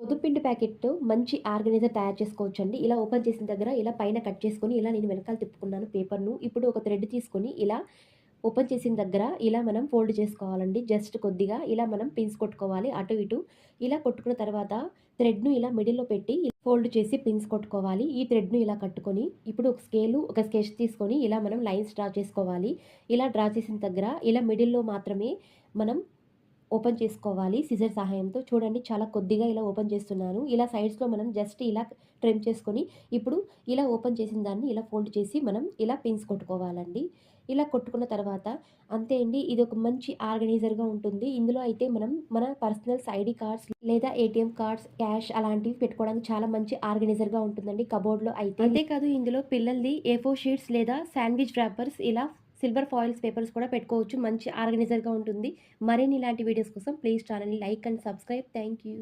గోధుమపిండి ప్యాకెట్‌తో మంచి ఆర్గనైజర్ తయారు చేసుకోవచ్చండి. ఇలా ఓపెన్ చేసిన దగ్గర ఇలా పైన కట్ చేసుకొని, ఇలా నేను వెనకాల తిప్పుకున్నాను పేపర్‌ను. ఇప్పుడు ఒక థ్రెడ్ తీసుకొని ఇలా ఓపెన్ చేసిన దగ్గర ఇలా మనం ఫోల్డ్ చేసుకోవాలండి. జస్ట్ కొద్దిగా ఇలా మనం పిన్స్ కొట్టుకోవాలి అటు ఇటు. ఇలా కొట్టుకున్న తర్వాత థ్రెడ్‌ను ఇలా మిడిల్‌లో పెట్టి ఫోల్డ్ చేసి పిన్స్ కొట్టుకోవాలి. ఈ థ్రెడ్‌ను ఇలా కట్టుకొని ఇప్పుడు ఒక స్కేలు, ఒక స్కెచ్ తీసుకొని ఇలా మనం లైన్స్ డ్రా చేసుకోవాలి. ఇలా డ్రా చేసిన దగ్గర ఇలా మిడిల్‌లో మాత్రమే మనం ఓపెన్ చేసుకోవాలి సిజర్ సహాయంతో. చూడండి చాలా కొద్దిగా ఇలా ఓపెన్ చేస్తున్నాను. ఇలా సైడ్స్‌లో మనం జస్ట్ ఇలా ట్రిమ్ చేసుకొని, ఇప్పుడు ఇలా ఓపెన్ చేసిన దాన్ని ఇలా ఫోల్డ్ చేసి మనం ఇలా పిన్స్ కొట్టుకోవాలండి. ఇలా కొట్టుకున్న తర్వాత అంతే అండి. ఇదొక మంచి ఆర్గనైజర్‌గా ఉంటుంది. ఇందులో అయితే మనం మన పర్సనల్స్ ఐడీ కార్డ్స్ లేదా ఏటీఎం కార్డ్స్, క్యాష్ అలాంటివి పెట్టుకోవడానికి చాలా మంచి ఆర్గనైజర్‌గా ఉంటుందండి కబోర్డ్‌లో అయితే. అంతేకాదు ఇందులో పిల్లలది ఏ4 షీట్స్ లేదా శాండ్‌విచ్ ర్యాపర్స్ ఇలా సిల్వర్ ఫాయిల్స్ పేపర్స్ కూడా పెట్టుకోవచ్చు. మంచి ఆర్గనైజర్‌గా ఉంటుంది. మరిన్ని ఇలాంటి వీడియోస్ కోసం ప్లీజ్ ఛానెల్‌ని like and subscribe. Thank you.